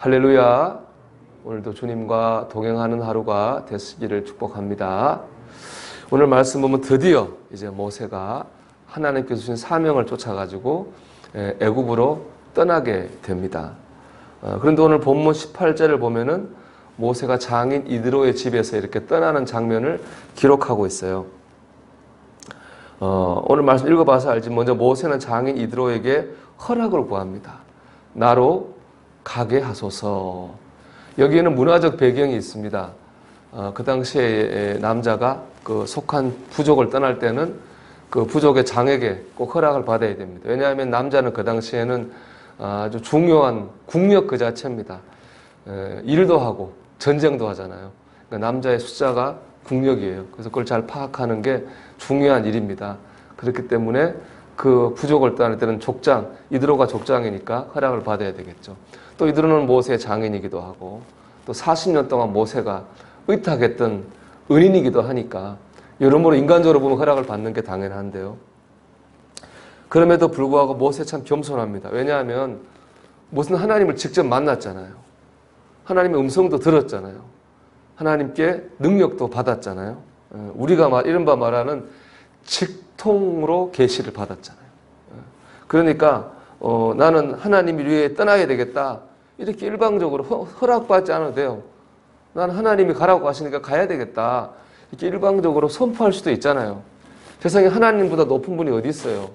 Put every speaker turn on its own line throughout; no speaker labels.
할렐루야. 오늘도 주님과 동행하는 하루가 되시기를 축복합니다. 오늘 말씀 보면 드디어 이제 모세가 하나님께서 주신 사명을 쫓아가지고 애굽으로 떠나게 됩니다. 그런데 오늘 본문 18절을 보면은 모세가 장인 이드로의 집에서 이렇게 떠나는 장면을 기록하고 있어요. 오늘 말씀 읽어봐서 알지. 먼저 모세는 장인 이드로에게 허락을 구합니다. 나로 가게 하소서. 여기에는 문화적 배경이 있습니다. 그 당시에 남자가 그 속한 부족을 떠날 때는 그 부족의 장에게 꼭 허락을 받아야 됩니다. 왜냐하면 남자는 그 당시에는 아주 중요한 국력 그 자체입니다. 일도 하고 전쟁도 하잖아요. 그러니까 남자의 숫자가 국력이에요. 그래서 그걸 잘 파악하는 게 중요한 일입니다. 그렇기 때문에 그 부족을 떠날 때는 족장, 이드로가 족장이니까 허락을 받아야 되겠죠. 또 이드로는 모세의 장인이기도 하고 또 40년 동안 모세가 의탁했던 은인이기도 하니까 여러모로 인간적으로 보면 허락을 받는 게 당연한데요. 그럼에도 불구하고 모세 참 겸손합니다. 왜냐하면 모세는 하나님을 직접 만났잖아요. 하나님의 음성도 들었잖아요. 하나님께 능력도 받았잖아요. 우리가 이른바 말하는 직통으로 계시를 받았잖아요. 그러니까 나는 하나님 위에 떠나야 되겠다. 이렇게 일방적으로 허락받지 않아도 돼요. 나는 하나님이 가라고 하시니까 가야 되겠다. 이렇게 일방적으로 선포할 수도 있잖아요. 세상에 하나님보다 높은 분이 어디 있어요?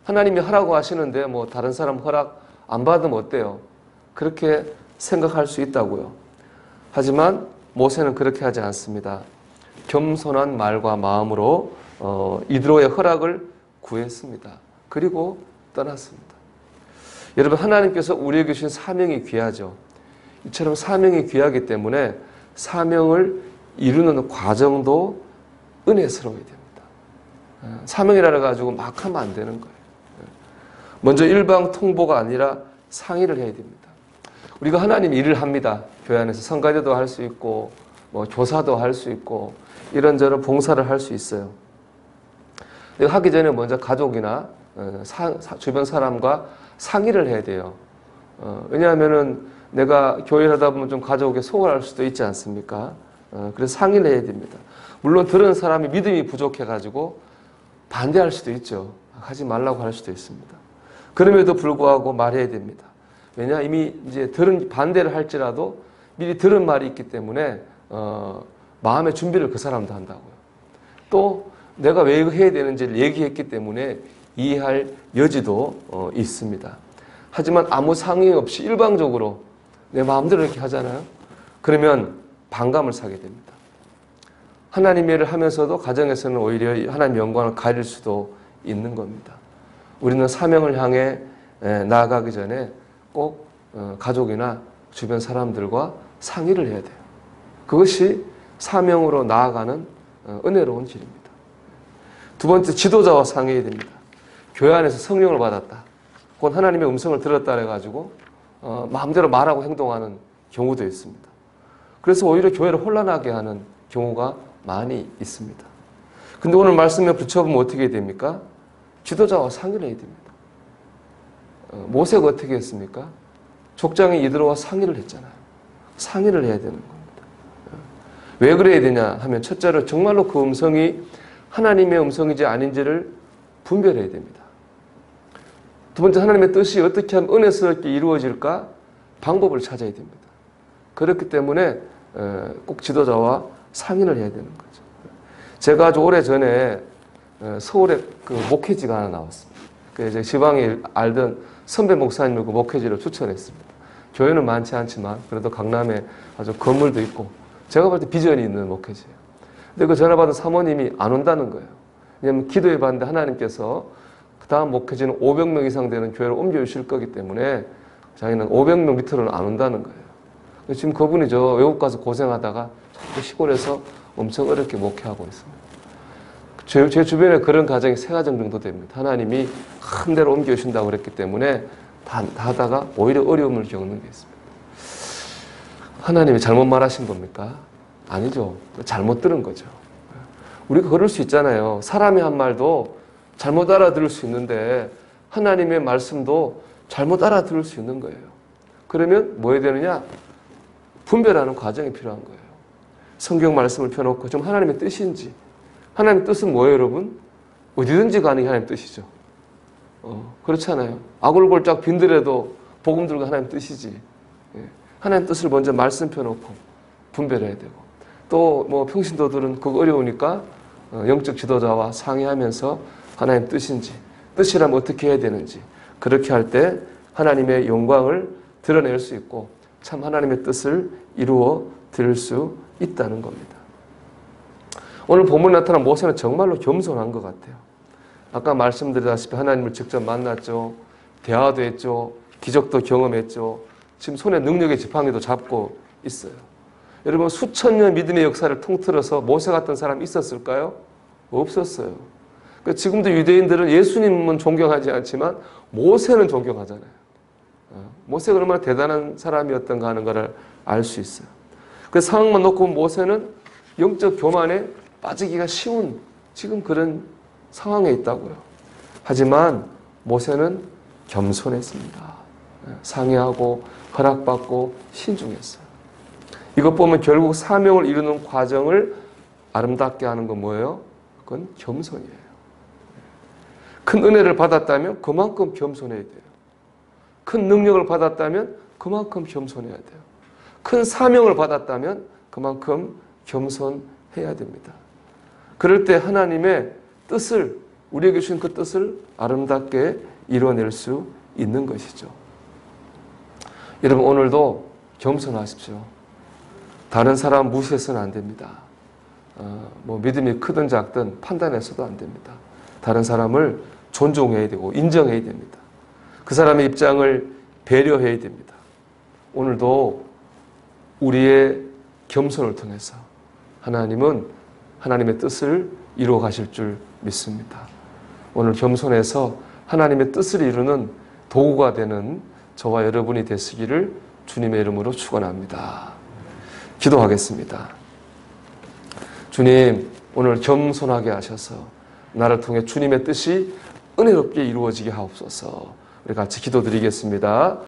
하나님이 하라고 하시는데 뭐 다른 사람 허락 안 받으면 어때요? 그렇게 생각할 수 있다고요. 하지만 모세는 그렇게 하지 않습니다. 겸손한 말과 마음으로 이드로의 허락을 구했습니다. 그리고 떠났습니다. 여러분, 하나님께서 우리에게 주신 사명이 귀하죠. 이처럼 사명이 귀하기 때문에 사명을 이루는 과정도 은혜스러워야 됩니다. 사명이라 가지고 막 하면 안 되는 거예요. 먼저 일방 통보가 아니라 상의를 해야 됩니다. 우리가 하나님 일을 합니다. 교회 안에서 성가대도 할 수 있고 뭐 교사도 할 수 있고 이런저런 봉사를 할 수 있어요. 하기 전에 먼저 가족이나 주변 사람과 상의를 해야 돼요. 왜냐하면은 내가 교회를 하다 보면 좀 가족에 소홀할 수도 있지 않습니까? 그래서 상의를 해야 됩니다. 물론 들은 사람이 믿음이 부족해가지고 반대할 수도 있죠. 하지 말라고 할 수도 있습니다. 그럼에도 불구하고 말해야 됩니다. 왜냐, 이미 이제 반대를 할지라도 미리 들은 말이 있기 때문에 마음의 준비를 그 사람도 한다고요. 또 내가 왜 해야 되는지를 얘기했기 때문에 이해할 여지도 있습니다. 하지만 아무 상의 없이 일방적으로 내 마음대로 이렇게 하잖아요. 그러면 반감을 사게 됩니다. 하나님의 일을 하면서도 가정에서는 오히려 하나님의 영광을 가릴 수도 있는 겁니다. 우리는 사명을 향해 나아가기 전에 꼭 가족이나 주변 사람들과 상의를 해야 돼요. 그것이 사명으로 나아가는 은혜로운 길입니다. 두 번째, 지도자와 상의해야 됩니다. 교회 안에서 성령을 받았다. 곧 하나님의 음성을 들었다 해가지고 마음대로 말하고 행동하는 경우도 있습니다. 그래서 오히려 교회를 혼란하게 하는 경우가 많이 있습니다. 근데 오늘 말씀에 붙여보면 어떻게 됩니까? 지도자와 상의를 해야 됩니다. 모세가 어떻게 했습니까? 족장인 이드로와 상의를 했잖아요. 상의를 해야 되는 겁니다. 왜 그래야 되냐 하면 첫째로 정말로 그 음성이 하나님의 음성인지 아닌지를 분별해야 됩니다. 두 번째, 하나님의 뜻이 어떻게 하면 은혜스럽게 이루어질까 방법을 찾아야 됩니다. 그렇기 때문에 꼭 지도자와 상의를 해야 되는 거죠. 제가 아주 오래전에 서울에 그 목회지가 하나 나왔습니다. 이제 지방에 알던 선배 목사님을 그 목회지를 추천했습니다. 교회는 많지 않지만 그래도 강남에 아주 건물도 있고 제가 볼 때 비전이 있는 목회지예요. 근데 그 전화 받은 사모님이 안 온다는 거예요. 왜냐하면 기도해 봤는데 하나님께서 그 다음 목회지는 500명 이상 되는 교회를 옮겨주실 거기 때문에 자기는 500명 밑으로는 안 온다는 거예요. 지금 그분이 저 외국 가서 고생하다가 시골에서 엄청 어렵게 목회하고 있습니다. 제 주변에 그런 가정이 3가정 정도 됩니다. 하나님이 한 데로 옮겨주신다고 그랬기 때문에 다 하다가 오히려 어려움을 겪는 게 있습니다. 하나님이 잘못 말하신 겁니까? 아니죠. 잘못 들은 거죠. 우리가 그럴 수 있잖아요. 사람이 한 말도 잘못 알아들을 수 있는데 하나님의 말씀도 잘못 알아들을 수 있는 거예요. 그러면 뭐 해야 되느냐? 분별하는 과정이 필요한 거예요. 성경 말씀을 펴놓고 좀 하나님의 뜻인지. 하나님의 뜻은 뭐예요, 여러분? 어디든지 가는 게 하나님의 뜻이죠. 그렇잖아요. 아골골짝 빈들에도 복음 들고 하나님의 뜻이지. 하나님의 뜻을 먼저 말씀 펴놓고 분별해야 되고. 또 뭐 평신도들은 그거 어려우니까 영적 지도자와 상의하면서 하나님의 뜻인지, 뜻이라면 어떻게 해야 되는지, 그렇게 할 때 하나님의 영광을 드러낼 수 있고 참 하나님의 뜻을 이루어 드릴 수 있다는 겁니다. 오늘 본문에 나타난 모세는 정말로 겸손한 것 같아요. 아까 말씀드렸다시피 하나님을 직접 만났죠. 대화도 했죠. 기적도 경험했죠. 지금 손에 능력의 지팡이도 잡고 있어요. 여러분, 수천 년 믿음의 역사를 통틀어서 모세 같은 사람이 있었을까요? 없었어요. 그러니까 지금도 유대인들은 예수님은 존경하지 않지만 모세는 존경하잖아요. 모세가 얼마나 대단한 사람이었던가 하는 것을 알 수 있어요. 그 상황만 놓고 보면 모세는 영적 교만에 빠지기가 쉬운 지금 그런 상황에 있다고요. 하지만 모세는 겸손했습니다. 상의하고 허락받고 신중했어요. 이것 보면 결국 사명을 이루는 과정을 아름답게 하는 건 뭐예요? 그건 겸손이에요. 큰 은혜를 받았다면 그만큼 겸손해야 돼요. 큰 능력을 받았다면 그만큼 겸손해야 돼요. 큰 사명을 받았다면 그만큼 겸손해야 됩니다. 그럴 때 하나님의 뜻을, 우리에게 주신 그 뜻을 아름답게 이뤄낼 수 있는 것이죠. 여러분, 오늘도 겸손하십시오. 다른 사람 무시해서는 안 됩니다. 뭐 믿음이 크든 작든 판단해서도 안 됩니다. 다른 사람을 존중해야 되고 인정해야 됩니다. 그 사람의 입장을 배려해야 됩니다. 오늘도 우리의 겸손을 통해서 하나님은 하나님의 뜻을 이루어 가실 줄 믿습니다. 오늘 겸손해서 하나님의 뜻을 이루는 도구가 되는 저와 여러분이 되시기를 주님의 이름으로 축원합니다. 기도하겠습니다. 주님, 오늘 겸손하게 하셔서 나를 통해 주님의 뜻이 은혜롭게 이루어지게 하옵소서. 우리 같이 기도드리겠습니다.